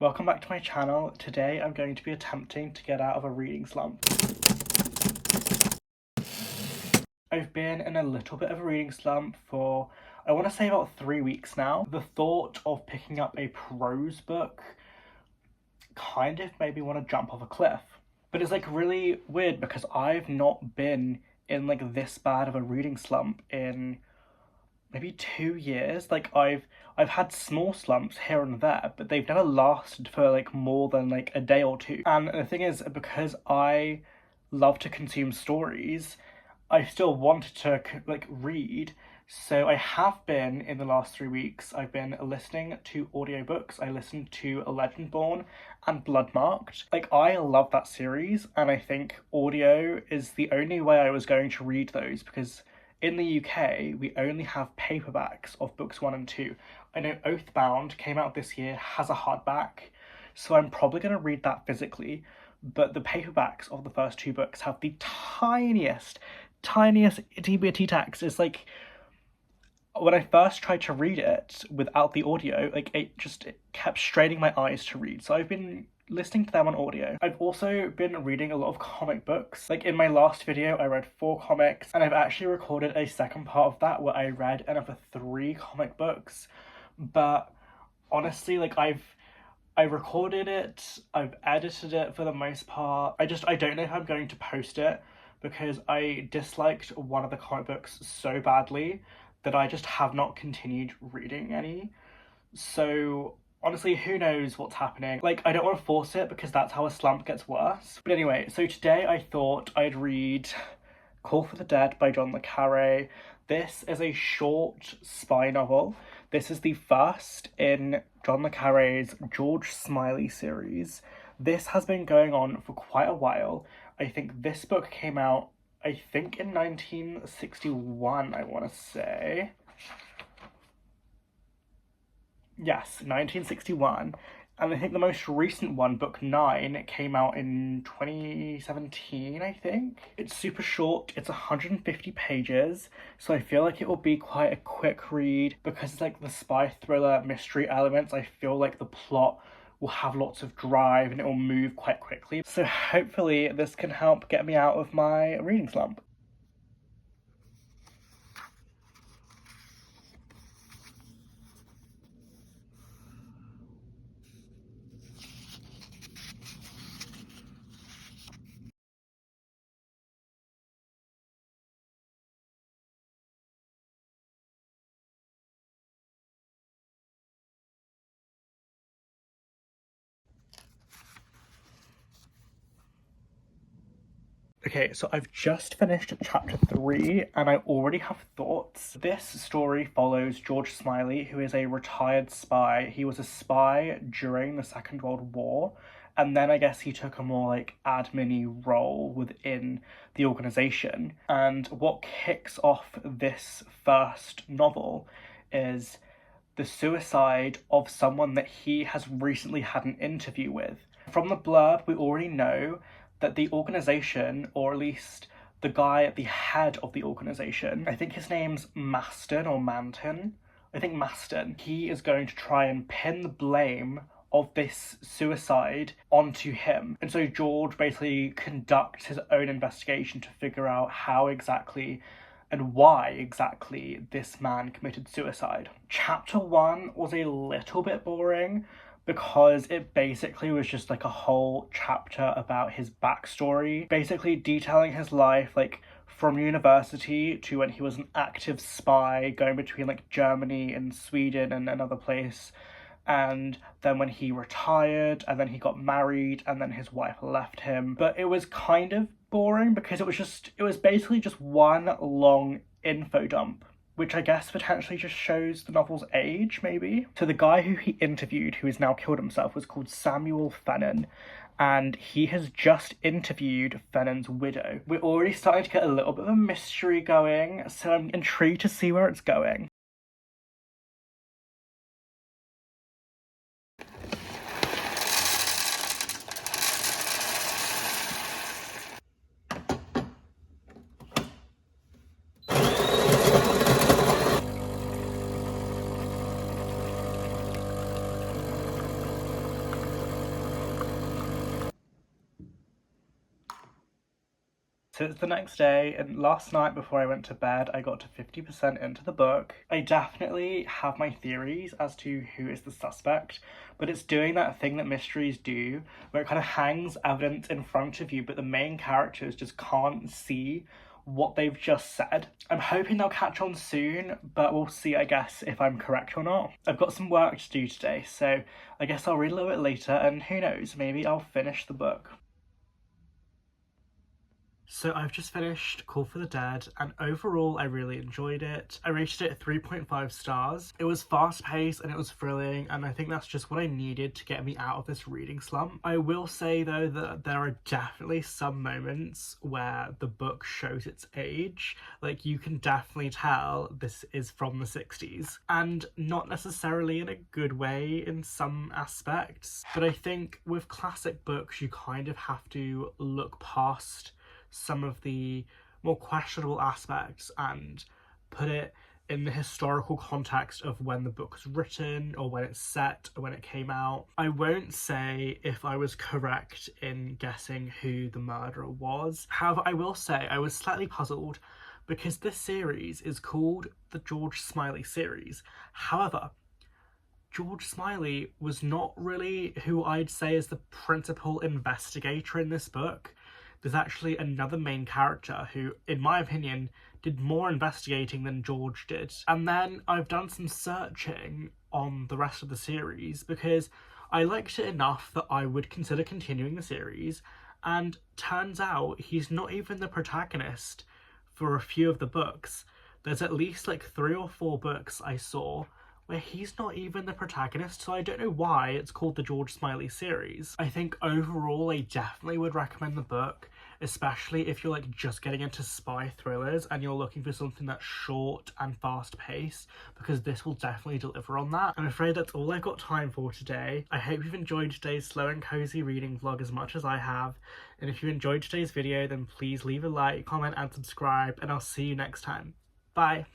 Welcome back to my channel. Today I'm going to be attempting to get out of a reading slump. I've been in a little bit of a reading slump for, I want to say about 3 weeks now. The thought of picking up a prose book kind of made me want to jump off a cliff. But it's like really weird because I've not been in like this bad of a reading slump in maybe 2 years. Like I've had small slumps here and there, but they've never lasted for like more than like a day or two. And the thing is, because I love to consume stories, I still wanted to like read. So I have been, in the last 3 weeks, I've been listening to audiobooks. I listened to A Legend Born and Bloodmarked. Like, I love that series, and I think audio is the only way I was going to read those, because in the UK, we only have paperbacks of books 1 and 2. I know Oathbound came out this year, has a hardback, so I'm probably going to read that physically, but the paperbacks of the first 2 books have the tiniest itty bitty text. It's like, when I first tried to read it without the audio, like it kept straining my eyes to read. So I've been listening to them on audio. I've also been reading a lot of comic books. Like in my last video, I read 4 comics, and I've actually recorded a second part of that where I read another 3 comic books. But honestly, like I recorded it, I've edited it for the most part. I don't know if I'm going to post it, because I disliked one of the comic books so badly that I just have not continued reading any. So honestly, who knows what's happening? Like, I don't want to force it because that's how a slump gets worse. But anyway, so today I thought I'd read Call for the Dead by Jon Le Carré. This is a short spy novel. This is the first in Jon Le Carré's George Smiley series. This has been going on for quite a while. I think this book came out, I think, in 1961, I want to say. Yes, 1961. And I think the most recent one, book 9, came out in 2017, I think. It's super short, it's 150 pages, so I feel like it will be quite a quick read. Because it's like the spy thriller mystery elements, I feel like the plot will have lots of drive and it will move quite quickly. So hopefully this can help get me out of my reading slump. Okay, so I've just finished chapter 3 and I already have thoughts. This story follows George Smiley, who is a retired spy. He was a spy during the Second World War, and then I guess he took a more like admin-y role within the organization. And what kicks off this first novel is the suicide of someone that he has recently had an interview with. From the blurb, we already know that the organization, or at least the guy at the head of the organization, I think his name's Maston or Manton, I think Maston, he is going to try and pin the blame of this suicide onto him. And so George basically conducts his own investigation to figure out how exactly and why exactly this man committed suicide. Chapter 1 was a little bit boring, because it basically was just like a whole chapter about his backstory, basically detailing his life, like from university to when he was an active spy, going between like Germany and Sweden and another place, and then when he retired, and then he got married, and then his wife left him. But it was kind of boring because it was basically just one long info dump, which I guess potentially just shows the novel's age, maybe. So the guy who he interviewed, who has now killed himself, was called Samuel Fennon, and he has just interviewed Fennon's widow. We're already starting to get a little bit of a mystery going, so I'm intrigued to see where it's going. So it's the next day, and last night before I went to bed, I got to 50% into the book. I definitely have my theories as to who is the suspect, but it's doing that thing that mysteries do, where it kind of hangs evidence in front of you, but the main characters just can't see what they've just said. I'm hoping they'll catch on soon, but we'll see, I guess, if I'm correct or not. I've got some work to do today, so I guess I'll read a little bit later, and who knows, maybe I'll finish the book. So I've just finished Call for the Dead, and overall I really enjoyed it. I rated it 3.5 stars. It was fast paced and it was thrilling, and I think that's just what I needed to get me out of this reading slump. I will say though that there are definitely some moments where the book shows its age. Like, you can definitely tell this is from the 60s, and not necessarily in a good way in some aspects. But I think with classic books you kind of have to look past some of the more questionable aspects and put it in the historical context of when the book was written, or when it's set, or when it came out. I won't say if I was correct in guessing who the murderer was. However, I will say I was slightly puzzled because this series is called the George Smiley series. However, George Smiley was not really who I'd say is the principal investigator in this book. There's actually another main character who, in my opinion, did more investigating than George did. And then I've done some searching on the rest of the series because I liked it enough that I would consider continuing the series, and turns out he's not even the protagonist for a few of the books. There's at least like 3 or 4 books I saw where he's not even the protagonist, so I don't know why it's called the George Smiley series. I think overall I definitely would recommend the book, especially if you're like just getting into spy thrillers and you're looking for something that's short and fast paced, because this will definitely deliver on that. I'm afraid that's all I've got time for today. I hope you've enjoyed today's slow and cozy reading vlog as much as I have, and if you enjoyed today's video then please leave a like, comment and subscribe, and I'll see you next time. Bye!